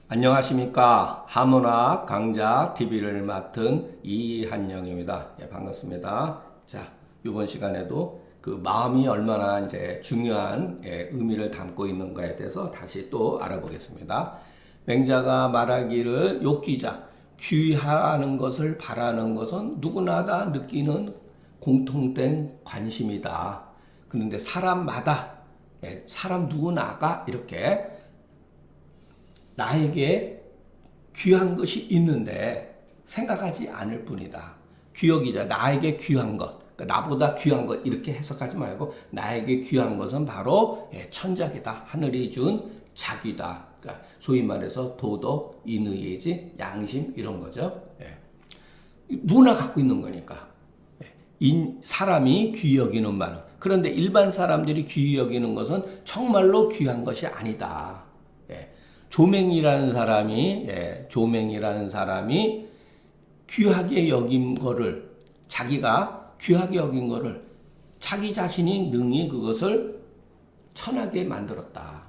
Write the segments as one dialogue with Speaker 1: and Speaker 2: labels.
Speaker 1: 안녕하십니까. 하문학 강좌 TV를 맡은 이한영입니다. 예, 반갑습니다. 자, 이번 시간에도 그 마음이 얼마나 이제 중요한 의미를 담고 있는가에 대해서 다시 또 알아보겠습니다. 맹자가 말하기를 욕기자, 귀하는 것을 바라는 것은 누구나 다 느끼는 공통된 관심이다. 그런데 사람마다, 사람 누구나가 이렇게 나에게 귀한 것이 있는데 생각하지 않을 뿐이다. 귀여기자, 나에게 귀한 것, 그러니까 나보다 귀한 것 이렇게 해석하지 말고 나에게 귀한 것은 바로 천작이다. 하늘이 준 자귀다. 그러니까 소위 말해서 도덕, 인의예지, 양심 이런 거죠. 누구나 갖고 있는 거니까. 사람이 귀히 여기는 바는. 그런데 일반 사람들이 귀히 여기는 것은 정말로 귀한 것이 아니다. 조맹이라는 사람이 귀하게 여긴 거를, 자기가 귀하게 여긴 거를 자기 자신이 능히 그것을 천하게 만들었다.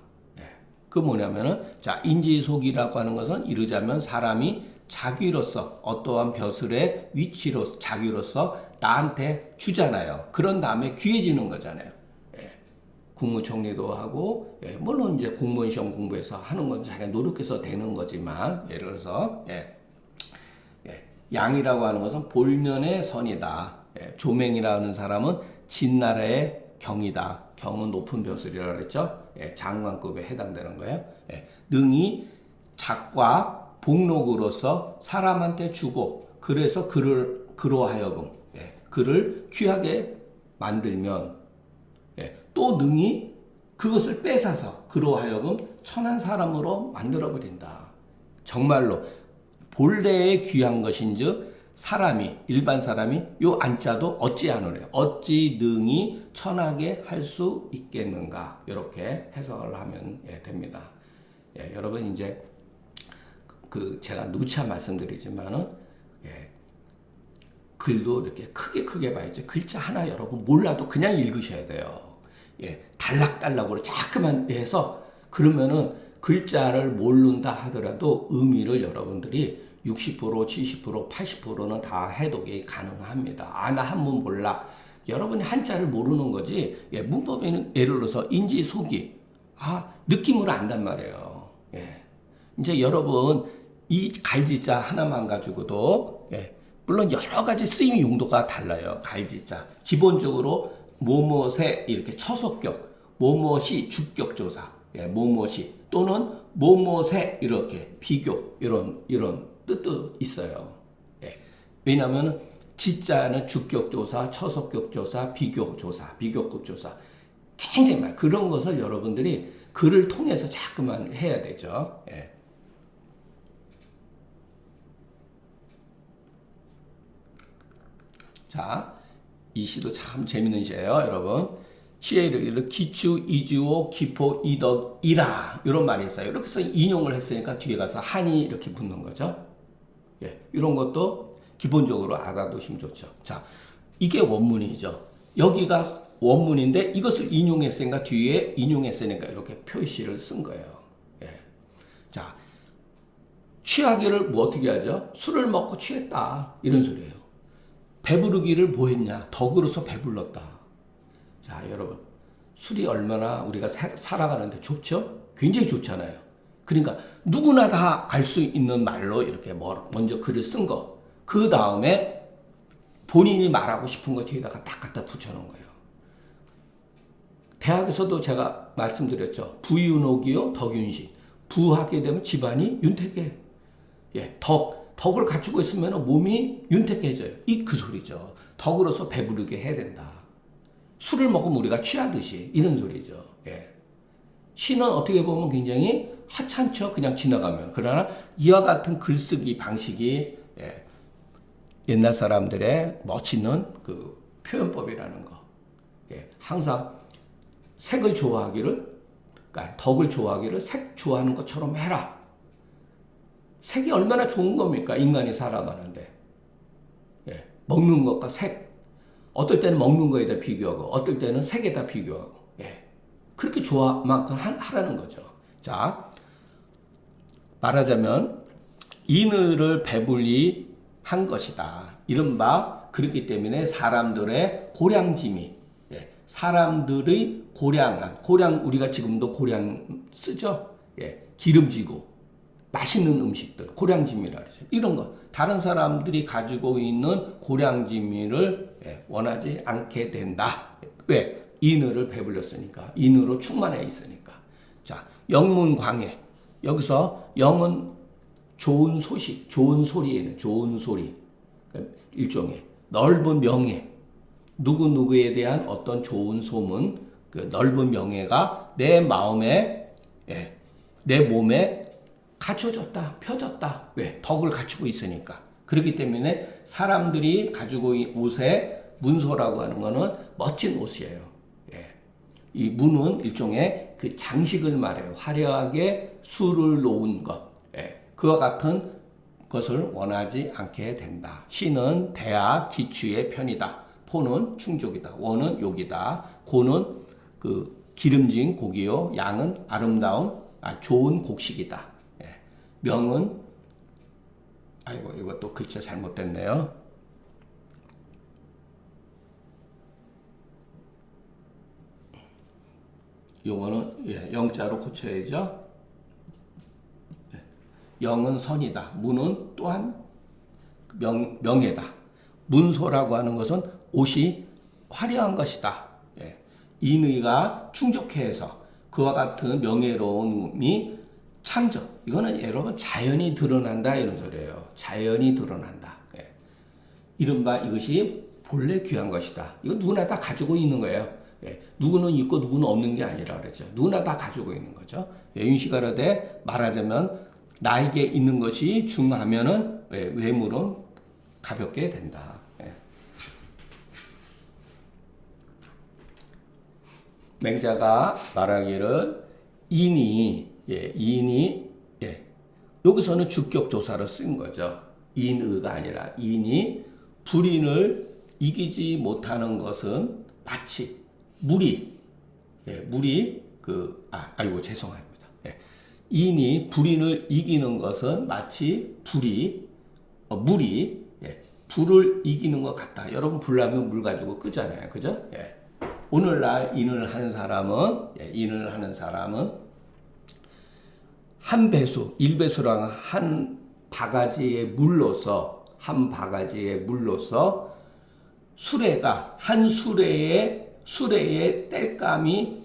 Speaker 1: 그 뭐냐면은, 자, 인지속이라고 하는 것은 이르자면 사람이 자기로서 어떠한 벼슬의 위치로 자기로서 나한테 주잖아요. 그런 다음에 귀해지는 거잖아요. 국무총리도 하고, 물론 이제 공무원 시험 공부해서 하는 건 자기가 노력해서 되는 거지만, 예를 들어서, 양이라고 하는 것은 볼면의 선이다. 조맹이라는 사람은 진나라의 경이다. 경은 높은 벼슬이라고 그랬죠. 장관급에 해당되는 거예요. 능히 작과 복록으로서 사람한테 주고, 그래서 그로 하여금, 그를 귀하게 만들면, 또 능히 그것을 뺏어서 그로 하여금 천한 사람으로 만들어버린다. 정말로 본래에 귀한 것인즉 일반 사람이 요 안자도 어찌 하노래요. 어찌 능히 천하게 할 수 있겠는가. 이렇게 해석을 하면 됩니다. 여러분 이제 제가 누차 말씀드리지만은 글도 이렇게 크게 봐야죠. 글자 하나 여러분 몰라도 그냥 읽으셔야 돼요. 달락달락으로 자꾸만 해서 그러면은 글자를 모른다 하더라도 의미를 여러분들이 60%, 70%, 80%는 다 해독이 가능합니다. 나 한문 몰라. 여러분이 한자를 모르는 거지. 문법에는 예를 들어서 인지속이 느낌으로 안단 말이에요. 이제 여러분 이 갈지자 하나만 가지고도 물론 여러 가지 쓰임 용도가 달라요. 갈지자 기본적으로 뭐뭐세 이렇게 처속격, 뭐뭐시 주격조사, 뭐뭐시 또는 뭐뭐세 이렇게 비교 이런 뜻도 있어요. 왜냐하면 지자는 주격조사, 처속격조사, 비교조사, 비교급조사 굉장히 많아요. 그런 것을 여러분들이 글을 통해서 자꾸만 해야 되죠. 자, 이 시도 참 재밌는 시예요, 여러분. 시에 이르기를 기추, 이주오, 기포, 이덕, 이라 이런 말이 있어요. 이렇게 해서 인용을 했으니까 뒤에 가서 한이 이렇게 붙는 거죠. 이런 것도 기본적으로 알아두시면 좋죠. 자, 이게 원문이죠. 여기가 원문인데 이것을 인용했으니까 뒤에 인용했으니까 이렇게 표시를 쓴 거예요. 자, 취하기를 뭐 어떻게 하죠? 술을 먹고 취했다 이런 소리예요. 배부르기를 뭐 했냐? 덕으로서 배불렀다. 자, 여러분. 술이 얼마나 우리가 살아가는데 좋죠? 굉장히 좋잖아요. 그러니까 누구나 다 알 수 있는 말로 이렇게 먼저 글을 쓴 거. 그 다음에 본인이 말하고 싶은 거 뒤에다가 딱 갖다 붙여놓은 거예요. 대학에서도 제가 말씀드렸죠. 부윤옥이요, 덕윤신. 부하게 되면 집안이 윤택해. 덕을 갖추고 있으면 몸이 윤택해져요. 그 소리죠. 덕으로서 배부르게 해야 된다. 술을 먹으면 우리가 취하듯이 이런 소리죠. 시는 어떻게 보면 굉장히 하찮죠. 그냥 지나가면. 그러나 이와 같은 글쓰기 방식이 옛날 사람들의 멋있는 그 표현법이라는 거. 항상 색을 좋아하기를, 그러니까 덕을 좋아하기를 색 좋아하는 것처럼 해라. 색이 얼마나 좋은 겁니까? 인간이 살아가는데. 먹는 것과 색. 어떨 때는 먹는 거에다 비교하고, 어떨 때는 색에다 비교하고. 그렇게 좋아만큼 하라는 거죠. 자, 말하자면 인의를 배불리 한 것이다. 이른바 그렇기 때문에 사람들의 고량짐이 사람들의 고량 우리가 지금도 고량 쓰죠. 기름지고 맛있는 음식들 고량짐이라 그러죠. 이런 거 다른 사람들이 가지고 있는 고량짐을 원하지 않게 된다. 왜? 인의를 배불렸으니까. 인의로 충만해 있으니까. 자, 영문광해. 여기서 영은 좋은 소식, 좋은 소리에는 좋은 소리. 일종의 넓은 명예. 누구누구에 대한 어떤 좋은 소문, 그 넓은 명예가 내 마음에, 내 몸에 갖춰졌다, 펴졌다. 왜? 덕을 갖추고 있으니까. 그렇기 때문에 사람들이 가지고 있는 옷에 문소라고 하는 것은 멋진 옷이에요. 이 문은 일종의 그 장식을 말해요. 화려하게 술을 놓은 것. 그와 같은 것을 원하지 않게 된다. 시는 대하 기취의 편이다. 포는 충족이다. 원은 욕이다. 고는 그 기름진 고기요. 양은 아름다운 좋은 곡식이다. 명은 아이고 이것도 글자 잘못됐네요. 요거는 영자로 고쳐야죠. 영은 선이다. 문은 또한 명예다. 문소라고 하는 것은 옷이 화려한 것이다. 인의가 충족해서 그와 같은 명예로움이 창조. 이거는 여러분 자연이 드러난다 이런 소리예요. 자연이 드러난다. 이른바 이것이 본래 귀한 것이다. 이거 누구나 다 가지고 있는 거예요. 누구는 있고 누구는 없는 게 아니라 그러죠. 누구나 다 가지고 있는 거죠. 윤시가로되 말하자면 나에게 있는 것이 중하면은 외물은 가볍게 된다. 맹자가 말하기를 인이 여기서는 주격 조사를 쓴 거죠. 인의가 아니라 인이 불인을 이기지 못하는 것은 마치 물이 죄송합니다. 인이 불인을 이기는 것은 마치 물이 불을 이기는 것 같다. 여러분 불 나면 물 가지고 끄잖아요, 그죠? 오늘날 인을 하는 사람은 한 배수, 1배수랑 한 바가지의 물로서 수레가 한 수레의 땔감이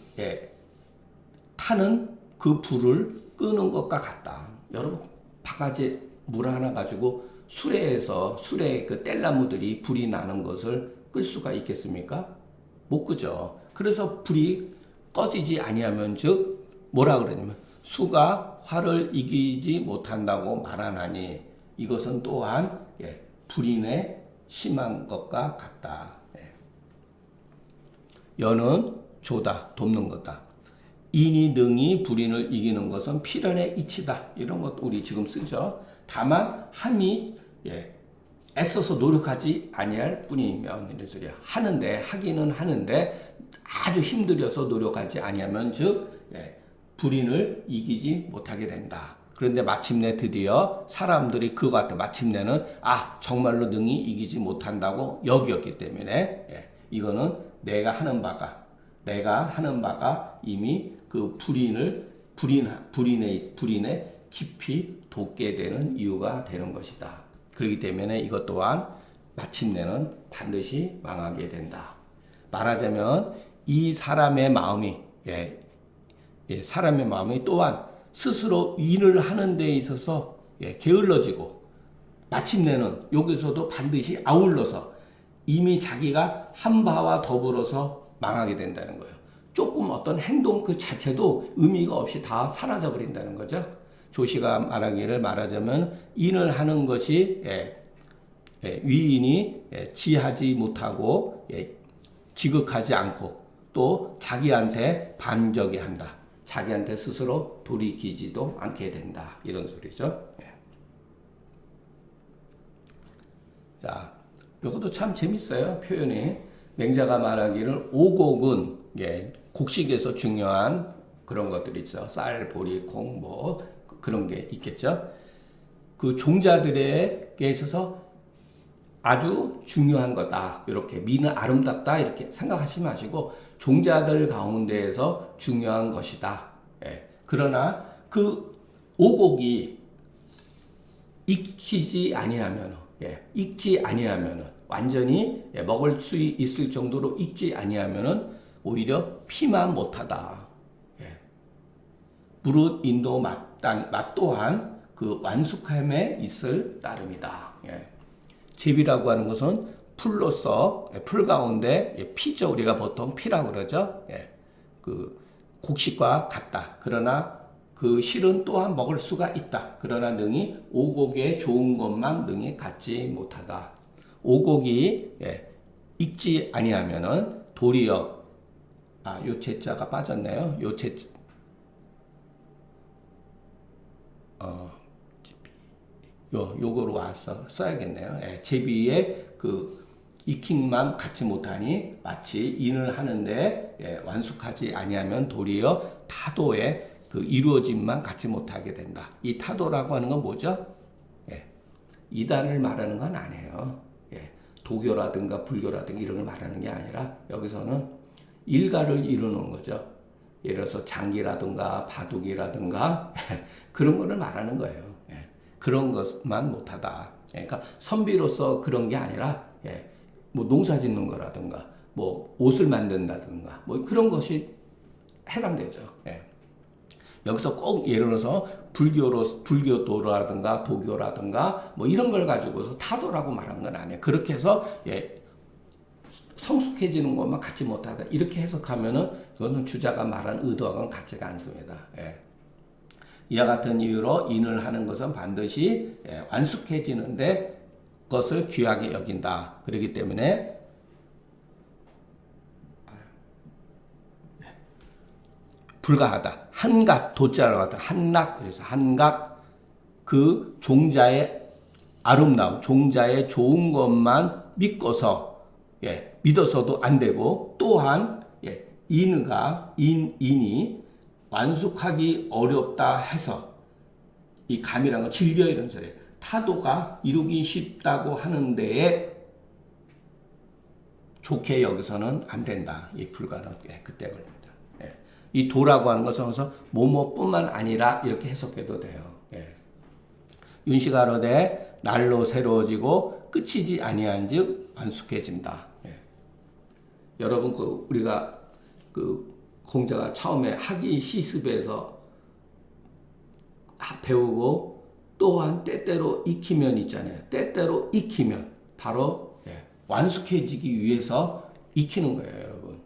Speaker 1: 타는 그 불을 끄는 것과 같다. 여러분 바가지 물 하나 가지고 수레의 그 땔나무들이 불이 나는 것을 끌 수가 있겠습니까? 못 끄죠. 그래서 불이 꺼지지 아니하면 즉 뭐라 그러냐면 수가 화를 이기지 못한다고 말하나니 이것은 또한 불인의 심한 것과 같다. 여는 조다, 돕는 거다. 인이 능히 불인을 이기는 것은 필연의 이치다. 이런 것도 우리 지금 쓰죠. 다만 함이 애써서 노력하지 아니할 뿐이면 이런 소리야. 하기는 하는데 아주 힘들여서 노력하지 아니하면 즉 불인을 이기지 못하게 된다. 그런데 마침내 드디어 사람들이 그거 같아. 마침내는 정말로 능히 이기지 못한다고 여겼기 때문에 이거는 내가 하는 바가 이미 그 불인에 깊이 돋게 되는 이유가 되는 것이다. 그렇기 때문에 이것 또한 마침내는 반드시 망하게 된다. 말하자면 이 사람의 마음이 또한 스스로 일을 하는 데 있어서 게을러지고 마침내는 여기서도 반드시 아울러서 이미 자기가 한 바와 더불어서 망하게 된다는 거예요. 조금 어떤 행동 그 자체도 의미가 없이 다 사라져 버린다는 거죠. 조시가 말하자면 인을 하는 것이 위인이 지하지 못하고 지극하지 않고 또 자기한테 반적이 한다. 자기한테 스스로 돌이키지도 않게 된다. 이런 소리죠. 자, 이것도 참 재밌어요. 표현이. 맹자가 말하기를 오곡은 곡식에서 중요한 그런 것들이 있어. 쌀, 보리, 콩, 그런 게 있겠죠. 그 종자들에게 있어서 아주 중요한 거다. 이렇게 미는 아름답다 이렇게 생각하지 마시고 종자들 가운데에서 중요한 것이다. 예. 그러나 그 오곡이 익히지 아니하면, 익지 아니하면 완전히 먹을 수 있을 정도로 익지 아니하면 오히려 피만 못하다. 무릇 인도 맛 또한 그 완숙함에 있을 따름이다. 제비라고 하는 것은 풀로서 풀 가운데 피죠. 우리가 보통 피라고 그러죠. 그 곡식과 같다. 그러나 그 실은 또한 먹을 수가 있다. 그러나 능히 오곡의 좋은 것만 능히 갖지 못하다. 오곡이 익지 아니하면은 도리어 요 제자가 빠졌네요. 요 제 요거로 와서 써야겠네요. 제비의 그 익힘만 갖지 못하니 마치 인을 하는데 완숙하지 아니하면 도리어 타도의 그 이루어짐만 갖지 못하게 된다. 이 타도라고 하는 건 뭐죠? 이단을 말하는 건 아니에요. 도교라든가 불교라든가 이런 걸 말하는 게 아니라 여기서는 일가를 이루는 거죠. 예를 들어서 장기라든가 바둑이라든가 그런 거를 말하는 거예요. 그런 것만 못하다. 그러니까 선비로서 그런 게 아니라 뭐 농사 짓는 거라든가 뭐 옷을 만든다든가 뭐 그런 것이 해당되죠. 여기서 꼭 예를 들어서 불교도라든가 도교라든가 뭐 이런 걸 가지고서 타도라고 말한 건 아니에요. 그렇게 해서 성숙해지는 것만 갖지 못하다 이렇게 해석하면은 그것은 주자가 말한 의도와는 같지가 않습니다. 이와 같은 이유로 인을 하는 것은 반드시 완숙해지는데 것을 귀하게 여긴다. 그렇기 때문에 불가하다. 한갓 도자로 하다. 한낙 그래서 한갓 그 종자의 아름다움, 종자의 좋은 것만 믿고서 믿어서도 안 되고 또한 인이 완숙하기 어렵다 해서 이 감이라는 건 즐겨 이런 소리. 타도가 이루기 쉽다고 하는 데에 좋게 여기서는 안 된다. 이 불가는 그때 걸립니다. 이 도라고 하는 것은 뭐뭐뿐만 아니라 이렇게 해석해도 돼요. 윤시가로되 날로 새로워지고 끝이지 아니한즉 완숙해진다. 여러분 우리가 공자가 처음에 학이 시습에서 배우고 또한 때때로 익히면 있잖아요. 때때로 익히면 바로 완숙해지기 위해서 익히는 거예요, 여러분.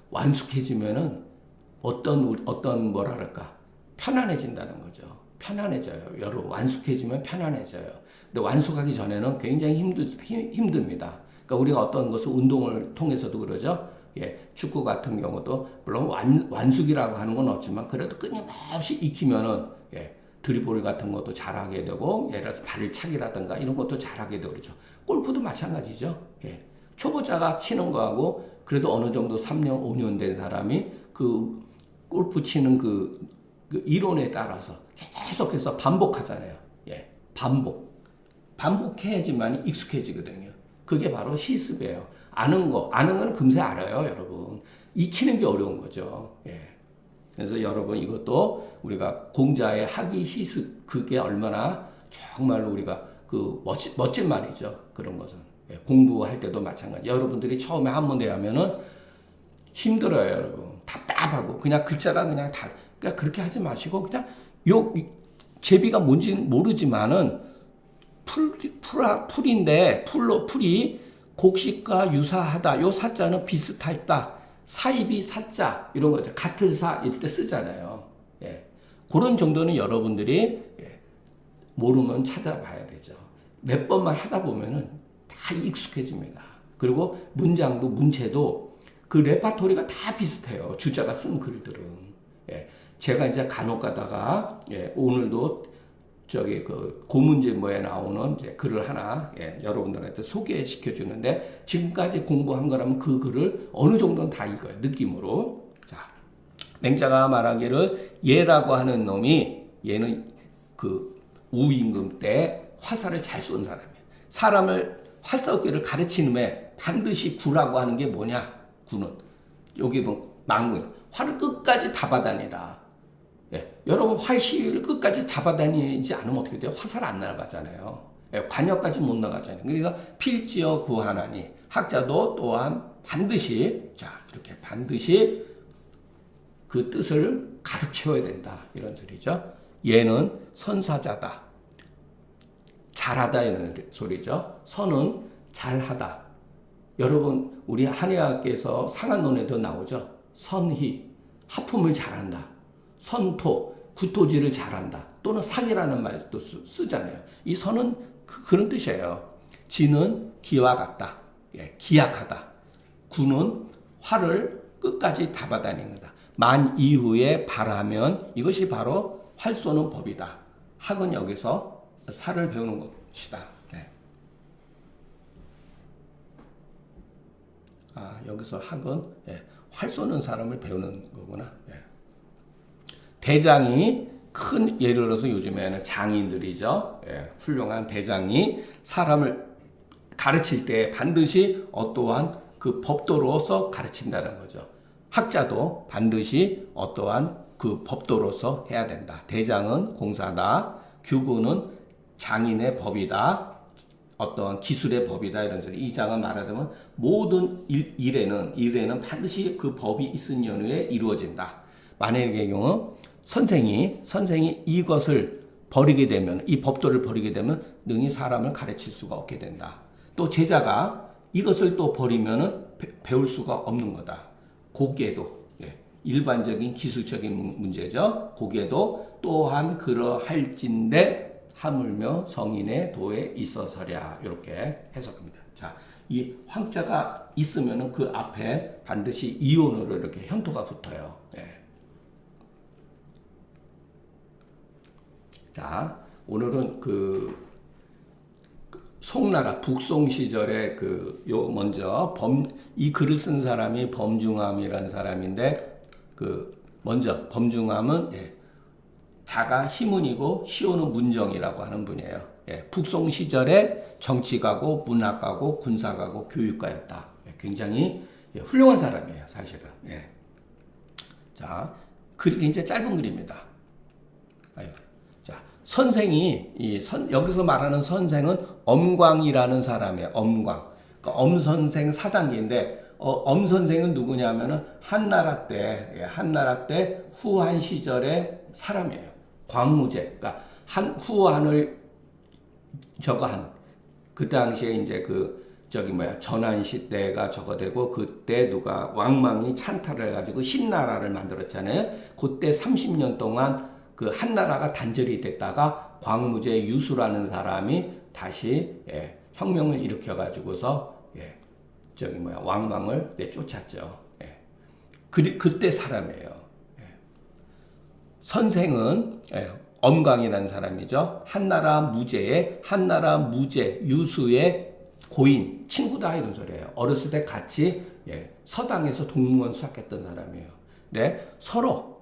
Speaker 1: 완숙해지면은 어떤 뭐랄까 편안해진다는 거죠. 편안해져요. 여러분 완숙해지면 편안해져요. 근데 완숙하기 전에는 굉장히 힘듭니다. 그러니까 우리가 어떤 것을 운동을 통해서도 그러죠. 축구 같은 경우도 물론 완숙이라고 하는 건 없지만 그래도 끊임없이 익히면은 드리블 같은 것도 잘하게 되고 예를 들어서 발을 차기라든가 이런 것도 잘하게 되고 그렇죠. 골프도 마찬가지죠. 초보자가 치는 거하고 그래도 어느 정도 3년, 5년 된 사람이 그 골프 치는 그 이론에 따라서 계속해서 반복하잖아요. 반복해야지만 익숙해지거든요. 그게 바로 시습이에요. 아는 건 금세 알아요, 여러분. 익히는 게 어려운 거죠. 그래서 여러분 이것도 우리가 공자의 학이 시습 그게 얼마나 정말로 우리가 그 멋진 말이죠. 그런 것은 공부할 때도 마찬가지. 여러분들이 처음에 한문대 하면은 힘들어요, 여러분. 답답하고 그냥 글자가 그냥 다 그러니까 그렇게 하지 마시고 그냥 제비가 뭔지 모르지만은 풀인데 풀이 곡식과 유사하다. 요 사자는 비슷하다. 사입이 사자 이런 거죠. 같을 사 이럴 때 쓰잖아요. 그런 정도는 여러분들이 모르면 찾아봐야 되죠. 몇 번만 하다 보면은 다 익숙해집니다. 그리고 문체도 그 레파토리가 다 비슷해요. 주자가 쓴 글들은. 제가 이제 간혹 가다가 오늘도 그 고문제모에 나오는 이제 글을 하나 여러분들한테 소개시켜 주는데 지금까지 공부한 거라면 그 글을 어느 정도는 다 읽어요. 느낌으로. 자, 맹자가 말하기를 예라고 하는 놈이 얘는 그 우임금 때 화살을 잘 쏜 사람이에요. 사람을 활 쏘기를 가르치는데 반드시 구라고 하는 게 뭐냐? 구는 여기 뭐 망군 활을 끝까지 잡아다니라. 예, 여러분 활 시위를 끝까지 잡아다니지 않으면 어떻게 돼요? 화살 안 나가잖아요. 예, 관역까지 못 나가잖아요. 그러니까 필지어 구하나니 학자도 또한 반드시 자 이렇게 반드시 그 뜻을 가득 채워야 된다 이런 소리죠. 얘는 선사자다. 잘하다 이런 소리죠. 선은 잘하다. 여러분 우리 한의학에서 상한론에도 나오죠. 선희, 하품을 잘한다. 선토, 구토질을 잘한다. 또는 상이라는 말도 쓰잖아요. 이 선은 그런 뜻이에요. 지는 기와 같다. 예, 기약하다. 구는 활을 끝까지 잡아다닌다. 만 이후에 발하면 이것이 바로 활 쏘는 법이다. 학은 여기서 살을 배우는 것이다. 네. 아, 여기서 학은 예, 활 쏘는 사람을 배우는 거구나. 예. 대장이 큰 예를 들어서 요즘에는 장인들이죠. 예, 훌륭한 대장이 사람을 가르칠 때 반드시 어떠한 그 법도로서 가르친다는 거죠. 학자도 반드시 어떠한 그 법도로서 해야 된다. 대장은 공사다. 규구는 장인의 법이다. 어떠한 기술의 법이다. 이런 소리. 이 장은 말하자면 모든 일에는 반드시 그 법이 있은 연후에 이루어진다. 만약의 경우 선생이 이것을 버리게 되면 이 법도를 버리게 되면 능히 사람을 가르칠 수가 없게 된다. 또 제자가 이것을 또 버리면은 배울 수가 없는 거다. 고개도 예, 일반적인 기술적인 문제죠. 고개도 또한 그러할진대 하물며 성인의 도에 있어서랴 이렇게 해석합니다. 자, 이 황자가 있으면은 그 앞에 반드시 이온으로 이렇게 현토가 붙어요. 예. 자, 오늘은 그 송나라 북송 시절에 먼저 이 글을 쓴 사람이 범중암이라는 사람인데 먼저 범중암은 예, 자가 희문이고 시호는 문정이라고 하는 분이에요. 예, 북송 시절에 정치가고 문학가고 군사가고 교육가였다. 예, 굉장히 예, 훌륭한 사람이에요, 사실은. 예. 자, 글이 굉장히 짧은 글입니다. 아유. 선생이 여기서 말하는 선생은 엄광이라는 사람이에요. 엄광. 그러니까 엄선생 4단계인데 엄선생은 누구냐면은 한나라 때 후한 시절의 사람이에요. 광무제. 그러니까 후한을 저거한 그 당시에 이제 전한시 때가 저거 되고 그때 누가 왕망이 찬탈을 해가지고 신나라를 만들었잖아요. 그때 30년 동안 그 한나라가 단절이 됐다가 광무제 유수라는 사람이 다시 예, 혁명을 일으켜가지고서 예, 왕망을 내쫓았죠. 예. 그때 사람이에요. 예. 선생은 예, 엄광이라는 사람이죠. 한나라 무제 유수의 고인 친구다 이런 소리예요. 어렸을 때 같이 예, 서당에서 동문 수학했던 사람이에요. 네, 서로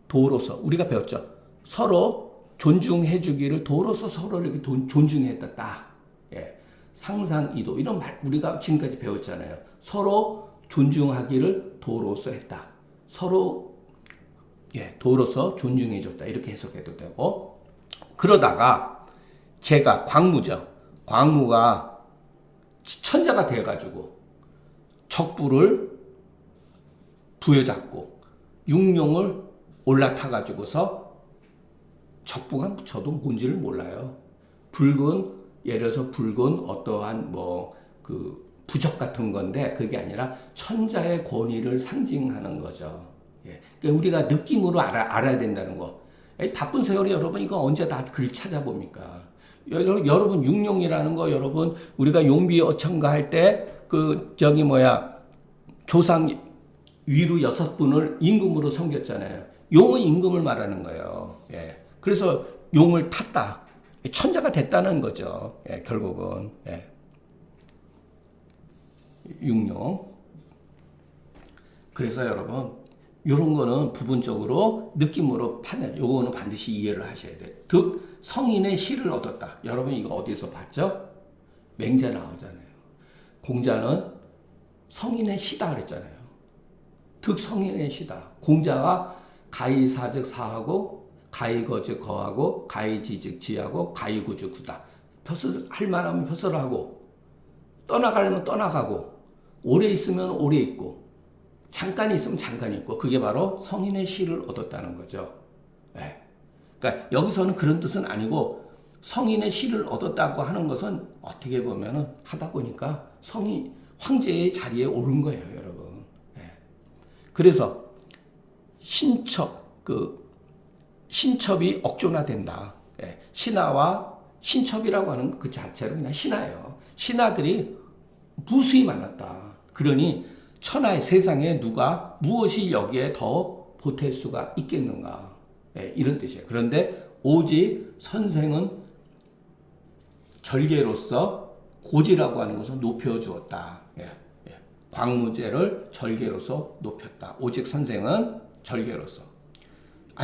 Speaker 1: 도로서 우리가 배웠죠. 서로 존중해주기를 도로서 서로 이렇게 존중했다. 예. 상상이도 이런 말 우리가 지금까지 배웠잖아요. 서로 존중하기를 도로서 했다. 서로 예, 도로서 존중해줬다. 이렇게 해석해도 되고 그러다가 제가 광무가 천자가 돼가지고 적부를 부여잡고 육룡을 올라타가지고서 적부가 저도 뭔지를 몰라요. 예를 들어서 붉은 어떠한 부적 같은 건데 그게 아니라 천자의 권위를 상징하는 거죠. 예. 그러니까 우리가 느낌으로 알아야 된다는 거. 바쁜 세월에 여러분 이거 언제 다 글 찾아봅니까? 여러분 육룡이라는 거 여러분 우리가 용비 어천가 할 때 조상 위로 6분을 임금으로 섬겼잖아요. 용은 임금을 말하는 거예요. 예. 그래서 용을 탔다. 천자가 됐다는 거죠. 예, 결국은. 예. 육룡. 그래서 여러분, 요런 거는 부분적으로 느낌으로 판단, 요거는 반드시 이해를 하셔야 돼요. 득 성인의 시를 얻었다. 여러분 이거 어디서 봤죠? 맹자 나오잖아요. 공자는 성인의 시다 그랬잖아요. 득 성인의 시다. 공자가 가이사즉 사하고 가이거즉 거하고 가이지즉 지하고 가이구즉 구다. 벼슬 할 만하면 벼슬을 하고 떠나가려면 떠나가고 오래 있으면 오래 있고 잠깐 있으면 잠깐 있고 그게 바로 성인의 시를 얻었다는 거죠. 네. 그러니까 여기서는 그런 뜻은 아니고 성인의 시를 얻었다고 하는 것은 어떻게 보면은 하다 보니까 황제의 자리에 오른 거예요, 여러분. 네. 그래서 신첩이 억존화된다. 네. 신하와 신첩이라고 하는 그 자체로 그냥 신하예요. 신하들이 무수히 많았다. 그러니 천하의 세상에 누가 무엇이 여기에 더 보탤 수가 있겠는가. 네, 이런 뜻이에요. 그런데 오직 선생은 절개로서 고지라고 하는 것을 높여주었다. 예, 예. 광무제를 절개로서 높였다. 오직 선생은 절개로서.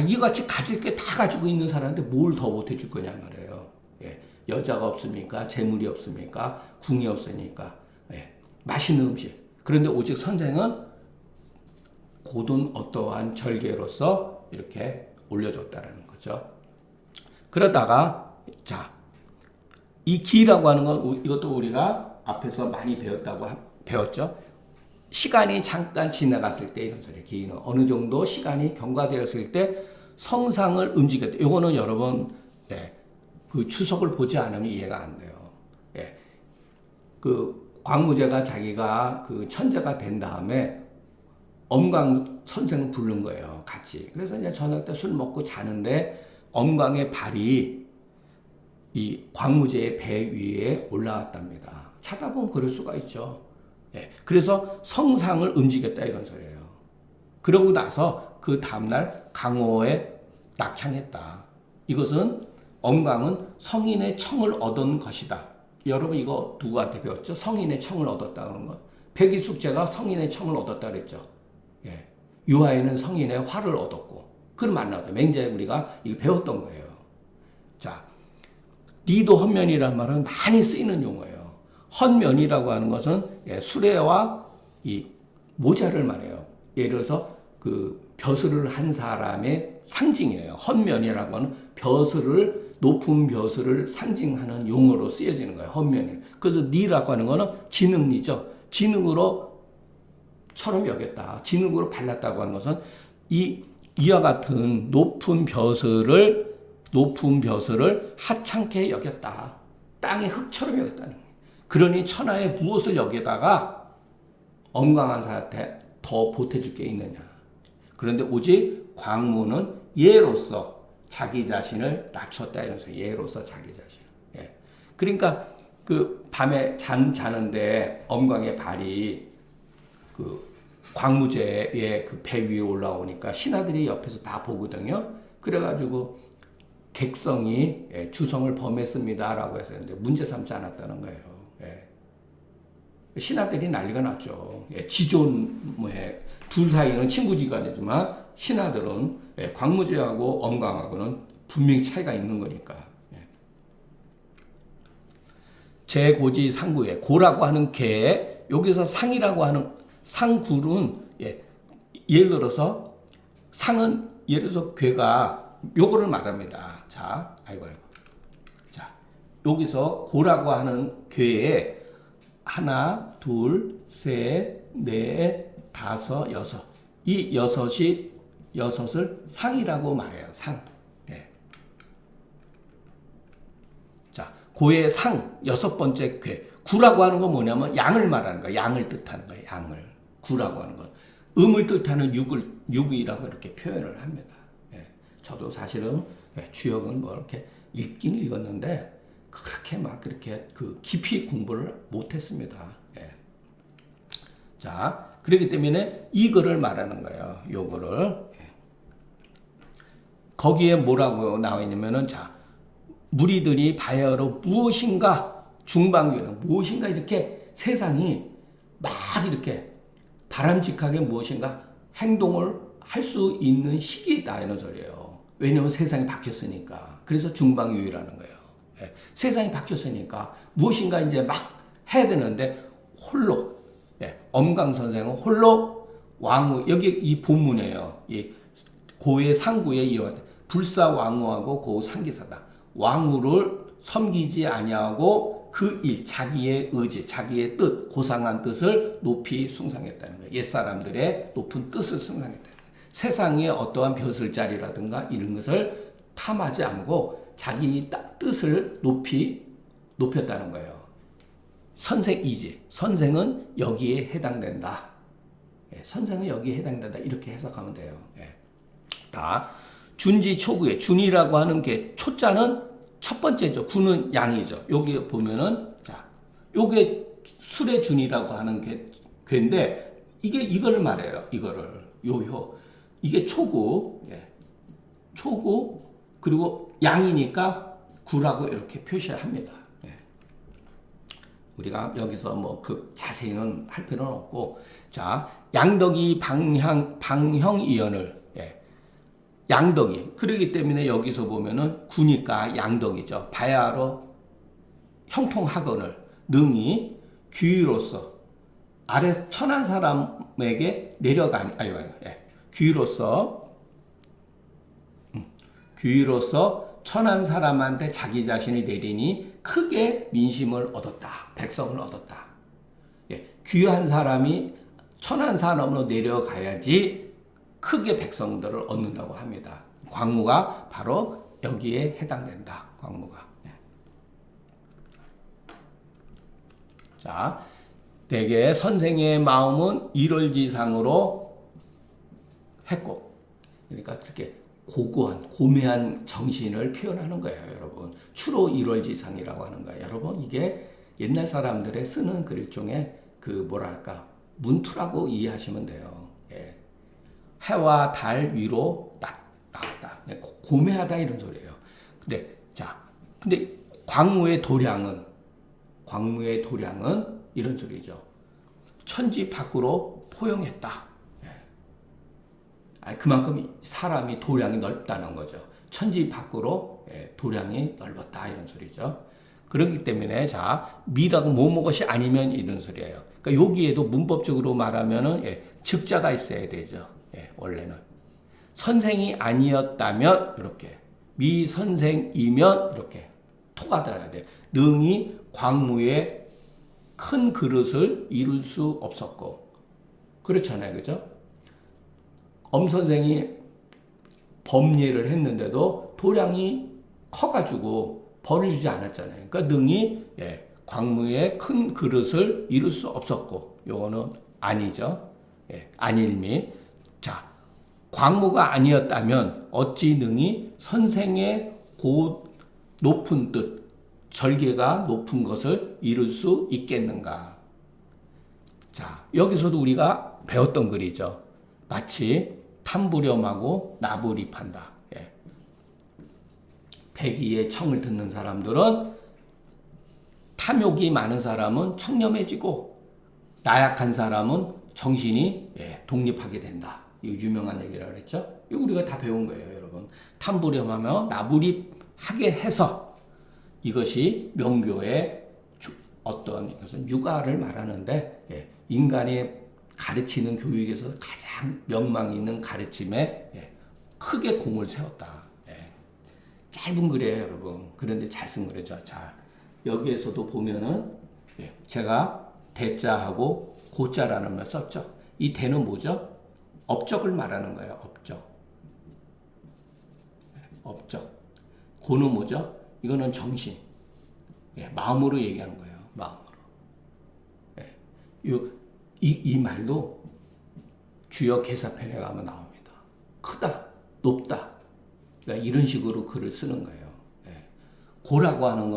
Speaker 1: 이같이 가질 게 다 가지고 있는 사람한테 뭘 더 보태줄 거냐 말이에요. 예. 여자가 없습니까? 재물이 없습니까? 궁이 없으니까. 예. 맛있는 음식. 그런데 오직 선생은 고든 어떠한 절개로서 이렇게 올려줬다라는 거죠. 그러다가 이 기라고 하는 건 이것도 우리가 앞에서 많이 배웠죠. 시간이 잠깐 지나갔을 때 이런 소리. 기는 어느 정도 시간이 경과되었을 때 성상을 움직였다. 이거는 여러분 그 추석을 보지 않으면 이해가 안 돼요. 그 광무제가 자기가 그 천재가 된 다음에 엄광 선생을 부른 거예요. 같이. 그래서 이제 저녁 때 술 먹고 자는데 엄광의 발이 이 광무제의 배 위에 올라왔답니다. 찾아보면 그럴 수가 있죠. 그래서 성상을 움직였다 이런 소리예요. 그러고 나서 그 다음날 강호에 낙향했다. 이것은 엄광은 성인의 청을 얻은 것이다. 여러분 이거 누구한테 배웠죠? 성인의 청을 얻었다는 거. 백이숙제가 성인의 청을 얻었다 그랬죠. 유아에는 성인의 화를 얻었고. 그럼 안 나오죠. 맹자에 우리가 이거 배웠던 거예요. 자, 리도 헌면이라는 말은 많이 쓰이는 용어예요. 헌면이라고 하는 것은 수레와 이 모자를 말해요. 예를 들어서 그 벼슬을 한 사람의 상징이에요. 헌면이라고 하는 높은 벼슬을 상징하는 용어로 쓰여지는 거예요. 헌면이. 그래서 리라고 하는 거는 진흙리죠. 진흙으로처럼 여겼다. 진흙으로 발랐다고 하는 것은 이와 같은 높은 벼슬을 하찮게 여겼다. 땅의 흙처럼 여겼다는 거예요. 그러니 천하에 무엇을 여기다가 엄광한 사한테 더 보태줄 게 있느냐. 그런데 오직 광무는 예로서 자기 자신을 낮췄다 이러면서 예로서 자기 자신. 그러니까 그 밤에 자는데 엄광의 발이 그 광무제의 그 배 위에 올라오니까 신하들이 옆에서 다 보거든요. 그래가지고 객성이 주성을 범했습니다라고 해서 했는데 문제 삼지 않았다는 거예요. 신하들이 난리가 났죠. 지존의 둘 사이는 친구지간이지만 신하들은 광무제하고 엄광하고는 분명히 차이가 있는 거니까. 제고지 상구에 고라고 하는 개, 여기서 상이라고 하는 상굴은 예를 들어서 상은 예를 들어서 괴가 요거를 말합니다. 자, 자, 여기서 고라고 하는 괴에 하나, 둘, 셋, 넷, 다섯, 여섯. 이 여섯을 상이라고 말해요. 상. 자, 고의 상, 여섯 번째 괴. 구라고 하는 건 뭐냐면 양을 말하는 거예요. 양을 뜻하는 거예요. 양을. 구라고 하는 건. 음을 뜻하는 육이라고 이렇게 표현을 합니다. 저도 사실은 주역은 뭐 이렇게 읽긴 읽었는데 그렇게 막 그렇게 그 깊이 공부를 못했습니다. 자, 그렇기 때문에 이거를 말하는 거예요. 요거를. 거기에 뭐라고 나와 있냐면은 자, 무리들이 바야흐로 무엇인가 중방위는 무엇인가 이렇게 세상이 막 이렇게 바람직하게 무엇인가 행동을 할 수 있는 시기다 이런 소리예요. 왜냐하면 세상이 바뀌었으니까. 그래서 중방유의라는 거예요. 예. 세상이 바뀌었으니까 무엇인가 이제 막 해야 되는데 홀로, 예. 엄강 선생은 홀로 왕후, 여기 이 본문이에요. 이 고의 상구에 이어가 불사 왕후하고 고 상기사다. 왕후를 섬기지 아니하고 그 일, 자기의 의지, 자기의 뜻, 고상한 뜻을 높이 숭상했다는 거예요. 옛사람들의 높은 뜻을 숭상했다는 거예요. 세상의 어떠한 벼슬자리라든가 이런 것을 탐하지 않고 자기 뜻을 높였다는 거예요. 선생이지. 선생은 여기에 해당된다. 예, 선생은 여기에 해당된다. 이렇게 해석하면 돼요. 예. 다 준지 초구에 준이라고 하는 게 초자는 첫 번째죠. 구는 양이죠. 여기 보면은 자, 요게 술의 준이라고 하는 괴인데 이게 이걸 말해요. 이거를 요효 이게 초구, 예. 초구 그리고 양이니까 구라고 이렇게 표시합니다. 예. 우리가 여기서 뭐 그 자세히는 할 필요는 없고 자 양덕이 방형이연을 예. 양덕이 그러기 때문에 여기서 보면은 구니까 양덕이죠. 바야로 형통하건을 능히 귀로서 아래 천한 사람에게 내려가니 예. 귀로서 천한 사람한테 자기 자신을 내리니 크게 민심을 얻었다. 백성을 얻었다. 예. 귀한 사람이 천한 사람으로 내려가야지 크게 백성들을 얻는다고 합니다. 광무가 바로 여기에 해당된다. 광무가. 예. 자, 대개 선생의 마음은 일월지상으로 했고, 그러니까 그렇게 고고한, 고매한 정신을 표현하는 거예요, 여러분. 추로 일월지상이라고 하는 거예요. 여러분, 이게 옛날 사람들의 쓰는 그 일종의 그 뭐랄까, 문투라고 이해하시면 돼요. 예. 해와 달 위로 나왔다. 고매하다 이런 소리예요. 근데 광무의 도량은 이런 소리죠. 천지 밖으로 포용했다. 예. 그만큼 사람이 도량이 넓다는 거죠. 천지 밖으로 도량이 넓었다 이런 소리죠. 그렇기 때문에 자 미라고 뭐뭐것이 아니면 이런 소리예요. 그러니까 여기에도 문법적으로 말하면은 즉자가 있어야 되죠. 원래는 선생이 아니었다면 이렇게 미 선생이면 이렇게 토가 달아야 돼. 능히 광무의 큰 그릇을 이룰 수 없었고 그렇잖아요, 그죠? 엄 선생이 법례를 했는데도 도량이 커가지고 벌을 주지 않았잖아요. 그러니까 능히 광무의 큰 그릇을 이룰 수 없었고 요거는 아니죠. 안일미. 자, 광무가 아니었다면 어찌 능히 선생의 높은 뜻, 절개가 높은 것을 이룰 수 있겠는가? 자, 여기서도 우리가 배웠던 글이죠. 마치 탐부렴하고 나부립한다. 백의의 청을 듣는 사람들은 탐욕이 많은 사람은 청렴해지고 나약한 사람은 정신이 독립하게 된다. 이거 유명한 얘기라고 그랬죠? 이거 우리가 다 배운 거예요, 여러분. 탐부렴하며 나부립하게 해서 이것이 명교의 어떤 이것은 육아를 말하는데 인간이 가르치는 교육에서 가장 명망 있는 가르침에 크게 공을 세웠다. 짧은 글이에요, 여러분. 그런데 잘 쓴 글이죠. 자, 여기에서도 보면은 제가 대자하고 고자라는 말 썼죠. 이 대는 뭐죠? 업적을 말하는 거예요. 업적. 고는 뭐죠? 이거는 정신. 마음으로 얘기하는 거예요. 마음으로. 이 말도 주역 개사편에 가면 나옵니다. 크다, 높다. 그러니까 이런 식으로 글을 쓰는 거예요. 고라고 하는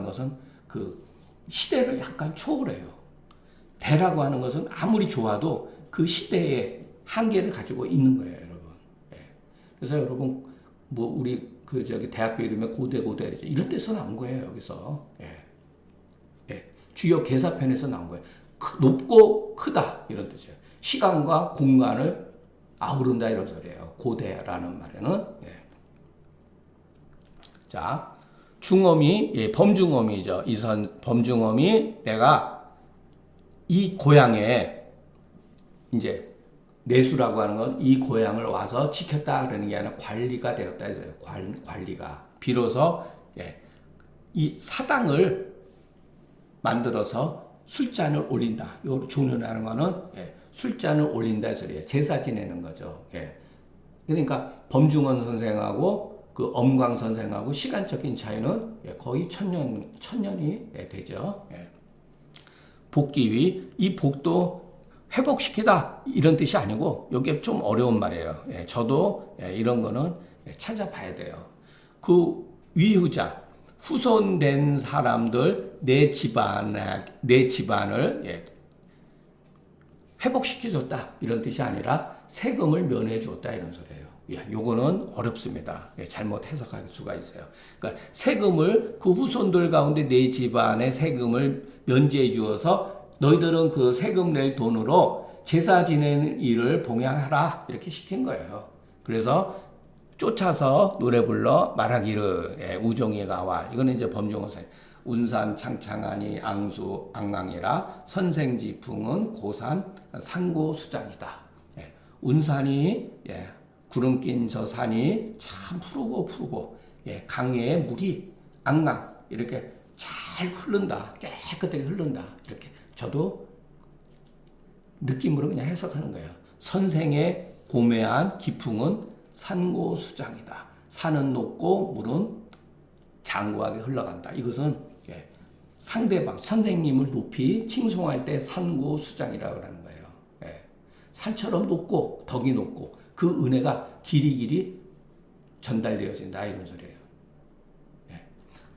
Speaker 1: 것은 그 시대를 약간 초월해요. 대라고 하는 것은 아무리 좋아도 그 시대의 한계를 가지고 있는 거예요, 여러분. 그래서 여러분, 뭐 우리 대학교 이름에 고대 이런 데서 나온 거예요, 여기서. 주역 개사편에서 나온 거예요. 높고 크다 이런 뜻이에요. 시간과 공간을 아우른다 이런 소리예요. 고대라는 말에는. 예. 자, 중어미, 예, 범중어미죠. 범중어미 내가 이 고향에 이제 내수라고 하는 건 이 고향을 와서 지켰다 그러는 게 아니라 관리가 되었다 해서요. 관리가 비로소 예, 이 사당을 만들어서 술잔을 올린다. 요 종료라는 거는 예, 술잔을 올린다 소리예요. 제사 지내는 거죠. 예. 그러니까 범중원 선생하고 그 엄광 선생하고 시간적인 차이는 예, 거의 천년이 예, 되죠. 예. 복기위 이 복도 회복시키다 이런 뜻이 아니고 이게 좀 어려운 말이에요. 예, 저도 예, 이런 거는 예, 찾아봐야 돼요. 그 위후자 후손된 사람들 내 집안을 예, 회복시켜줬다 이런 뜻이 아니라 세금을 면해줬다 이런 소리예요. 예, 요거는 어렵습니다. 예, 잘못 해석할 수가 있어요. 그러니까 세금을 그 후손들 가운데 내 집안의 세금을 면제해 주어서 너희들은 그 세금 낼 돈으로 제사 지내는 일을 봉양하라 이렇게 시킨 거예요. 그래서 쫓아서 노래 불러 말하기를 예, 우종이가 와 이거는 이제 범중어선 운산 창창하니 앙수 앙앙이라 선생지풍은 고산 산고수장이다. 예, 운산이 예, 구름 낀 저 산이 참 푸르고 예, 강에 물이 앙앙 이렇게 잘 흐른다. 깨끗하게 흐른다. 이렇게 저도 느낌으로 그냥 해석하는 거예요. 선생의 고매한 기풍은 산고수장이다. 산은 높고 물은 장구하게 흘러간다. 이것은 예, 상대방 선생님을 높이 칭송할 때 산고수장이라고 하는 거예요. 예, 산처럼 높고 덕이 높고 그 은혜가 길이길이 전달되어진다 이런 소리예요. 예.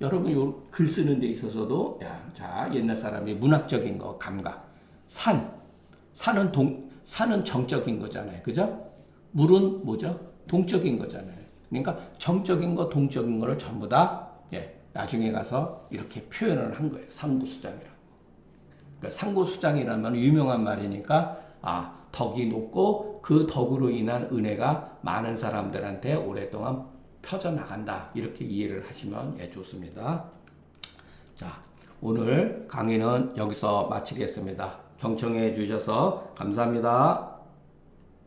Speaker 1: 여러분 요 글 쓰는 데 있어서도 자 옛날 사람이 문학적인 거 감각 산은 정적인 거잖아요. 그죠? 물은 뭐죠? 동적인 거잖아요. 그러니까 정적인 거, 동적인 거를 전부 다 예, 나중에 가서 이렇게 표현을 한 거예요. 상고수장이라고. 그러니까 상고수장이라는 유명한 말이니까 덕이 높고 그 덕으로 인한 은혜가 많은 사람들한테 오랫동안 펴져나간다. 이렇게 이해를 하시면 예, 좋습니다. 자, 오늘 강의는 여기서 마치겠습니다. 경청해 주셔서 감사합니다.